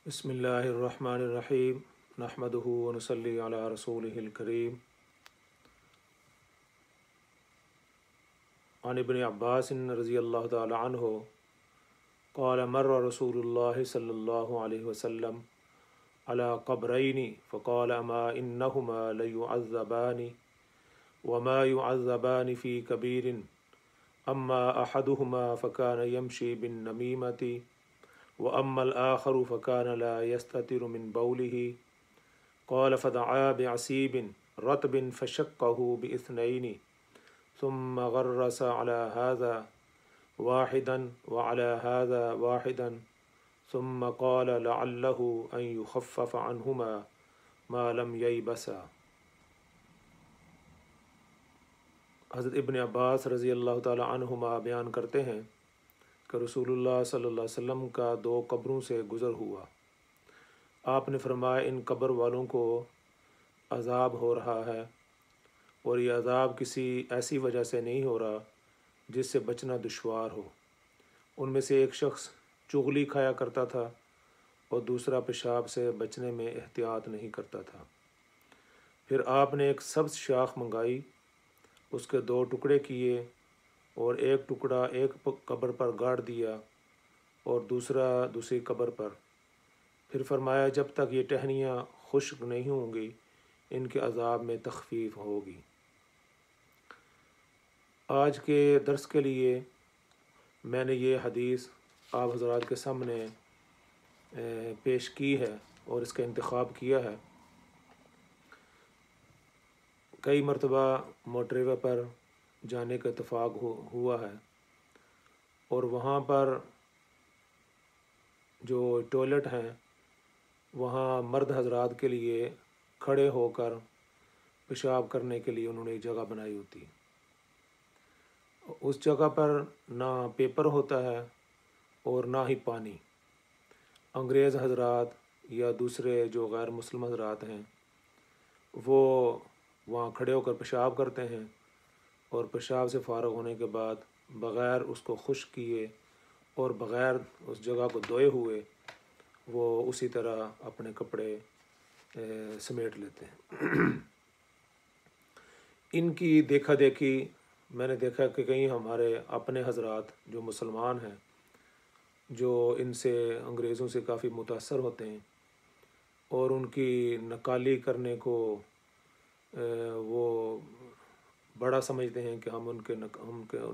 بسم اللہ الرحمن الرحیم نحمدہ ونصلی علی رسولہ الکریم عن ابن عباس رضی اللہ تعالی عنہ قال مر رسول اللہ صلی اللہ علیہ وسلم على قبرین فقال اما انہما لیعذبان وما يعذبان في كبير اما احدهما فكان يمشي بالنميمة وأما الآخر فكان لا يستتر من بوله قال فدعا بعسيب رطب فشقه باثنين ثم غرس على هذا واحدا وعلى هذا واحدا ثم قال لعله أن يخفف عنهما ما لم ييبسا۔ حضرت ابن عباس رضی اللہ تعالی عنہما بیان کرتے ہیں کہ رسول اللہ صلی اللہ علیہ وسلم کا 2 قبروں سے گزر ہوا۔ آپ نے فرمایا ان قبر والوں کو عذاب ہو رہا ہے، اور یہ عذاب کسی ایسی وجہ سے نہیں ہو رہا جس سے بچنا دشوار ہو۔ ان میں سے ایک شخص چغلی کھایا کرتا تھا اور دوسرا پیشاب سے بچنے میں احتیاط نہیں کرتا تھا۔ پھر آپ نے ایک سبز شاخ منگائی، اس کے 2 ٹکڑے کیے اور ایک ٹکڑا ایک قبر پر گاڑ دیا اور دوسرا دوسری قبر پر۔ پھر فرمایا جب تک یہ ٹہنیاں خشک نہیں ہوں گی ان کے عذاب میں تخفیف ہوگی۔ آج کے درس کے لیے میں نے یہ حدیث آپ حضرات کے سامنے پیش کی ہے اور اس کا انتخاب کیا ہے۔ کئی مرتبہ موٹر وے پر جانے کا اتفاق ہوا ہے، اور وہاں پر جو ٹوائلٹ ہیں وہاں مرد حضرات کے لیے کھڑے ہو کر پیشاب کرنے کے لیے انہوں نے ایک جگہ بنائی ہوتی ہے۔ اس جگہ پر نہ پیپر ہوتا ہے اور نہ ہی پانی۔ انگریز حضرات یا دوسرے جو غیر مسلم حضرات ہیں وہ وہاں کھڑے ہو کر پیشاب کرتے ہیں، اور پیشاب سے فارغ ہونے کے بعد بغیر اس کو خشک کیے اور بغیر اس جگہ کو دھوئے ہوئے وہ اسی طرح اپنے کپڑے سمیٹ لیتے ہیں۔ ان کی دیکھا دیکھی میں نے دیکھا کہ کئی ہمارے اپنے حضرات جو مسلمان ہیں جو ان سے انگریزوں سے کافی متاثر ہوتے ہیں اور ان کی نقالی کرنے کو وہ بڑا سمجھتے ہیں کہ ہم ان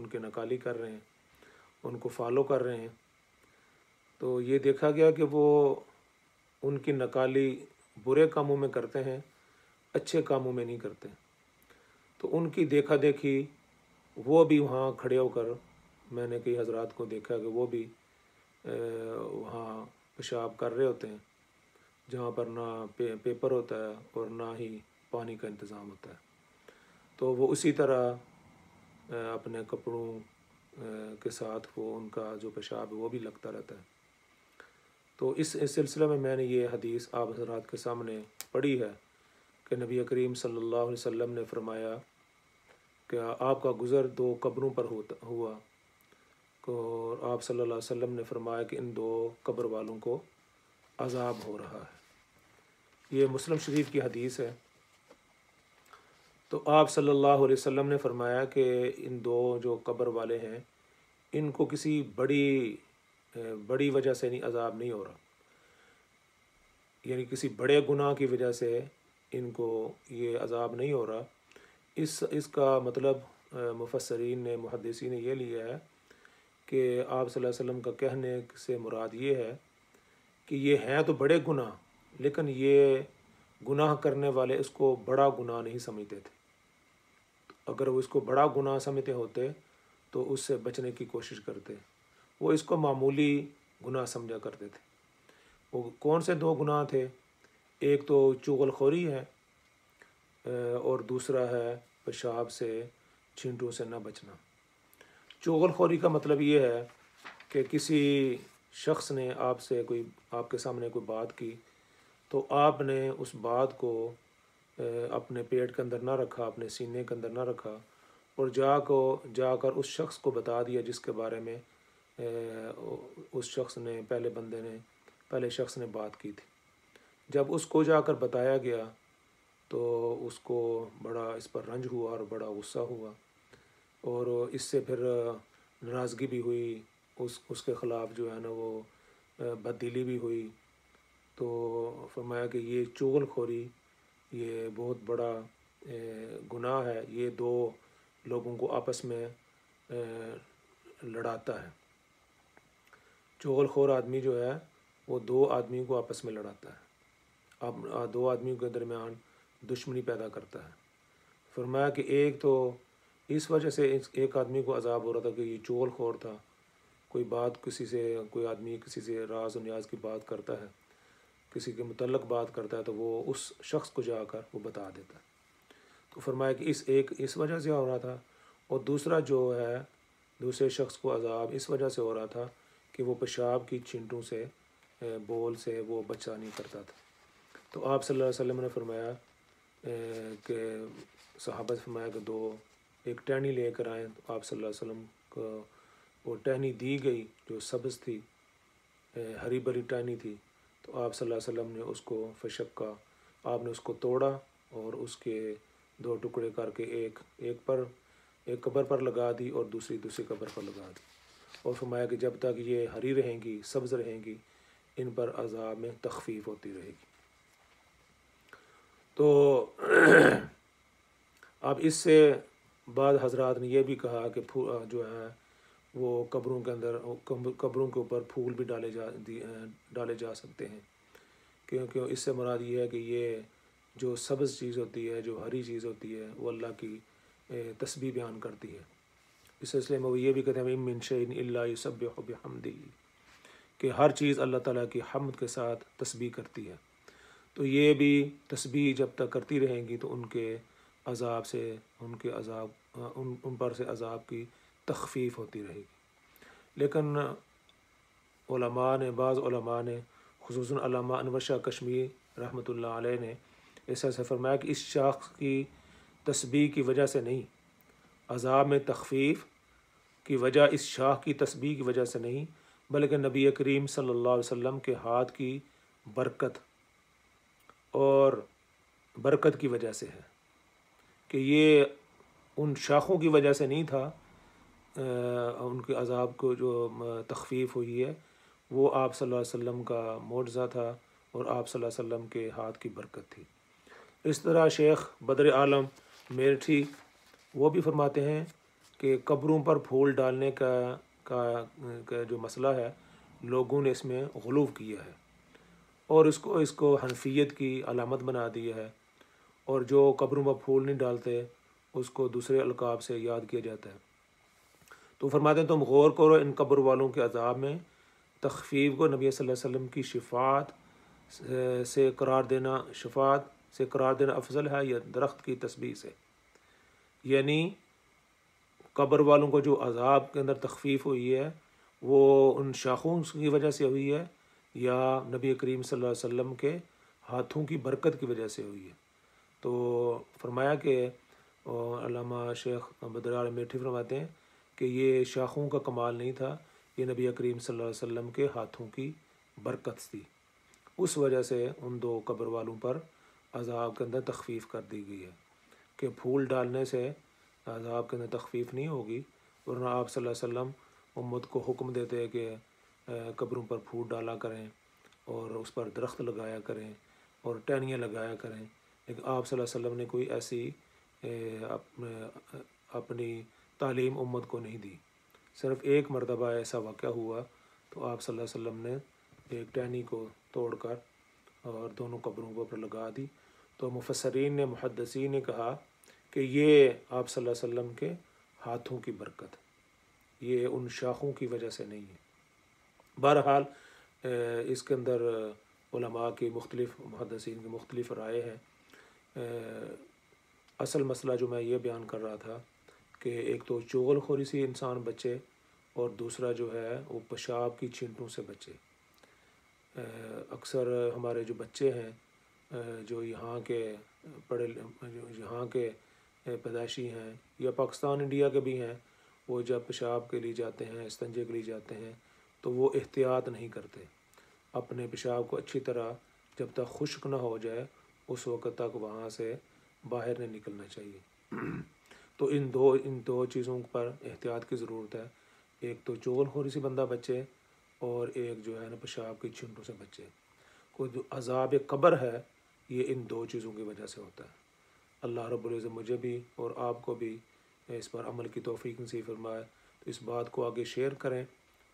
کے نقالی کر رہے ہیں، ان کو فالو کر رہے ہیں۔ تو یہ دیکھا گیا کہ وہ ان کی نقالی برے کاموں میں کرتے ہیں، اچھے کاموں میں نہیں کرتے۔ تو ان کی دیکھا دیکھی وہ بھی وہاں کھڑے ہو کر میں نے کئی حضرات کو دیکھا کہ وہ بھی وہاں پیشاب کر رہے ہوتے ہیں جہاں پر نہ پیپر ہوتا ہے اور نہ ہی پانی کا انتظام ہوتا ہے۔ تو وہ اسی طرح اپنے کپڑوں کے ساتھ وہ ان کا جو پیشاب ہے وہ بھی لگتا رہتا ہے۔ تو اس سلسلے میں نے یہ حدیث آپ حضرات کے سامنے پڑھی ہے کہ نبی کریم صلی اللہ علیہ وسلم نے فرمایا کہ آپ کا گزر 2 قبروں پر ہوا، اور آپ صلی اللہ علیہ وسلم نے فرمایا کہ ان 2 قبر والوں کو عذاب ہو رہا ہے۔ یہ مسلم شریف کی حدیث ہے۔ تو آپ صلی اللہ علیہ وسلم نے فرمایا کہ ان 2 جو قبر والے ہیں ان کو کسی بڑی وجہ سے عذاب نہیں ہو رہا، یعنی کسی بڑے گناہ کی وجہ سے ان کو یہ عذاب نہیں ہو رہا۔ اس کا مطلب مفسرین نے محدثین نے یہ لیا ہے کہ آپ صلی اللہ علیہ وسلم کا کہنے سے مراد یہ ہے کہ یہ ہیں تو بڑے گناہ، لیکن یہ گناہ کرنے والے اس کو بڑا گناہ نہیں سمجھتے تھے۔ اگر وہ اس کو بڑا گناہ سمجھتے ہوتے تو اس سے بچنے کی کوشش کرتے، وہ اس کو معمولی گناہ سمجھا کرتے تھے۔ وہ کون سے 2 گناہ تھے؟ ایک تو چغل خوری ہے اور دوسرا ہے پیشاب سے چھینٹوں سے نہ بچنا۔ چغل خوری کا مطلب یہ ہے کہ کسی شخص نے آپ کے سامنے کوئی بات کی تو آپ نے اس بات کو اپنے پیٹ کے اندر نہ رکھا، اپنے سینے کے اندر نہ رکھا، اور جا کر اس شخص کو بتا دیا جس کے بارے میں اس شخص نے پہلے بندے نے پہلے شخص نے بات کی تھی۔ جب اس کو جا کر بتایا گیا تو اس کو بڑا اس پر رنج ہوا اور بڑا غصہ ہوا، اور اس سے پھر ناراضگی بھی ہوئی، اس کے خلاف جو ہے نا وہ بددلی بھی ہوئی۔ تو فرمایا کہ یہ چغل خوری یہ بہت بڑا گناہ ہے، یہ دو لوگوں کو آپس میں لڑاتا ہے۔ چغل خور آدمی جو ہے وہ دو آدمیوں کو آپس میں لڑاتا ہے، اب دو آدمیوں کے درمیان دشمنی پیدا کرتا ہے۔ فرمایا کہ ایک تو اس وجہ سے ایک آدمی کو عذاب ہو رہا تھا کہ یہ چغل خور تھا، کوئی بات کسی سے، کوئی آدمی کسی سے راز و نیاز کی بات کرتا ہے، کسی کے متعلق بات کرتا ہے تو وہ اس شخص کو جا کر وہ بتا دیتا ہے۔ تو فرمایا کہ اس وجہ سے ہو رہا تھا، اور دوسرا جو ہے دوسرے شخص کو عذاب اس وجہ سے ہو رہا تھا کہ وہ پیشاب کی چھینٹوں سے بول سے وہ بچا نہیں کرتا تھا۔ تو آپ صلی اللہ علیہ وسلم نے فرمایا کہ صحابہ سے فرمایا کہ ایک ٹہنی لے کر آئیں۔ تو آپ صلی اللہ علیہ وسلم کو وہ ٹہنی دی گئی جو سبز تھی، ہری بھری ٹہنی تھی۔ تو آپ صلی اللہ علیہ وسلم نے اس کو فشکا، آپ نے اس کو توڑا اور اس کے دو ٹکڑے کر کے ایک قبر پر لگا دی اور دوسری قبر پر لگا دی، اور فرمایا کہ جب تک یہ ہری رہیں گی، سبز رہیں گی، ان پر عذاب میں تخفیف ہوتی رہے گی۔ تو اب اس سے بعض حضرات نے یہ بھی کہا کہ جو ہے وہ قبروں کے اندر، قبروں کے اوپر پھول بھی ڈالے جا سکتے ہیں، کیونکہ اس سے مراد یہ ہے کہ یہ جو سبز چیز ہوتی ہے، جو ہری چیز ہوتی ہے، وہ اللہ کی تسبیح بیان کرتی ہے۔ اس سلسلے میں وہ یہ بھی کہتے ہیں من شیء الا یسبح بحمدہ، کہ ہر چیز اللہ تعالیٰ کی حمد کے ساتھ تسبیح کرتی ہے۔ تو یہ بھی تسبیح جب تک کرتی رہیں گی تو ان کے عذاب سے ان پر سے عذاب کی تخفیف ہوتی رہے گی۔ لیکن بعض علماء نے خصوصاً علامہ انور شاہ کشمیری رحمۃ اللہ علیہ نے ایسا فرمایا کہ اس شخص کی تسبیح کی وجہ سے نہیں، عذاب میں تخفیف کی وجہ اس شاخ کی تسبیح کی وجہ سے نہیں، بلکہ نبی کریم صلی اللہ علیہ وسلم کے ہاتھ کی برکت کی وجہ سے ہے، کہ یہ ان شاخوں کی وجہ سے نہیں تھا، ان کے عذاب کو جو تخفیف ہوئی ہے وہ آپ صلی اللہ علیہ وسلم کا معجزہ تھا اور آپ صلی اللہ علیہ وسلم کے ہاتھ کی برکت تھی۔ اس طرح شیخ بدر عالم میرٹھی وہ بھی فرماتے ہیں کہ قبروں پر پھول ڈالنے کا جو مسئلہ ہے، لوگوں نے اس میں غلو کیا ہے اور اس کو حنفیت کی علامت بنا دی ہے، اور جو قبروں پر پھول نہیں ڈالتے اس کو دوسرے القاب سے یاد کیا جاتا ہے۔ تو فرماتے ہیں تم غور کرو ان قبر والوں کے عذاب میں تخفیف کو نبی صلی اللہ علیہ وسلم کی شفاعت سے قرار دینا افضل ہے یا درخت کی تسبیح سے؟ یعنی قبر والوں کو جو عذاب کے اندر تخفیف ہوئی ہے وہ ان شاخوں کی وجہ سے ہوئی ہے یا نبی کریم صلی اللہ علیہ وسلم کے ہاتھوں کی برکت کی وجہ سے ہوئی ہے؟ تو فرمایا کہ علامہ شیخ بدر عالم میرٹھی فرماتے ہیں کہ یہ شاخوں کا کمال نہیں تھا، یہ نبی کریم صلی اللہ علیہ وسلم کے ہاتھوں کی برکت تھی، اس وجہ سے ان دو قبر والوں پر عذاب کے اندر تخفیف کر دی گئی ہے، کہ پھول ڈالنے سے عذاب کے اندر تخفیف نہیں ہوگی، ورنہ آپ صلی اللہ علیہ وسلم امت کو حکم دیتے ہیں کہ قبروں پر پھول ڈالا کریں اور اس پر درخت لگایا کریں اور ٹہنیاں لگایا کریں، لیکن آپ صلی اللہ علیہ وسلم نے کوئی ایسی اپنی تعلیم امت کو نہیں دی۔ صرف ایک مرتبہ ایسا واقعہ ہوا تو آپ صلی اللہ علیہ وسلم نے ایک ٹہنی کو توڑ کر اور دونوں قبروں کو پر لگا دی۔ تو مفسرین نے، محدثین نے کہا کہ یہ آپ صلی اللہ علیہ وسلم کے ہاتھوں کی برکت، یہ ان شاخوں کی وجہ سے نہیں ہے۔ بہرحال اس کے اندر علماء کی مختلف، محدثین کی مختلف رائے ہیں۔ اصل مسئلہ جو میں یہ بیان کر رہا تھا کہ ایک تو چغل خوری سے انسان بچے اور دوسرا جو ہے وہ پیشاب کی چھینٹوں سے بچے۔ اکثر ہمارے جو بچے ہیں جو یہاں کے پیدائشی ہیں یا پاکستان انڈیا کے بھی ہیں، وہ جب پیشاب کے لیے جاتے ہیں، استنجے کے لیے جاتے ہیں تو وہ احتیاط نہیں کرتے، اپنے پیشاب کو اچھی طرح جب تک خشک نہ ہو جائے اس وقت تک وہاں سے باہر نہیں نکلنا چاہیے۔ تو ان دو چیزوں پر احتیاط کی ضرورت ہے، ایک تو چغل خوری سے بندہ بچے، اور ایک جو ہے نا پیشاب کی چھینٹوں سے بچے۔ کوئی جو عذاب قبر ہے یہ ان دو چیزوں کی وجہ سے ہوتا ہے۔ اللہ رب العزت مجھے بھی اور آپ کو بھی اس پر عمل کی توفیق نصیب فرمائے۔ تو اس بات کو آگے شیئر کریں،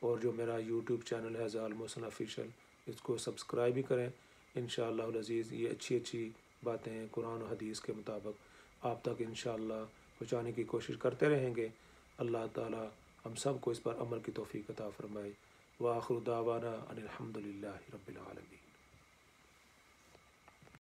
اور جو میرا یوٹیوب چینل ہے ذا المحسن آفیشیل، اس کو سبسکرائب بھی کریں۔ انشاءاللہ العزیز یہ اچھی باتیں قرآن و حدیث کے مطابق آپ تک انشاءاللہ پہنچانے کی کوشش کرتے رہیں گے۔ اللہ تعالی ہم سب کو اس پر عمل کی توفیق عطا فرمائے۔ وآخر دعوانا ان الحمد للہ رب العالمین۔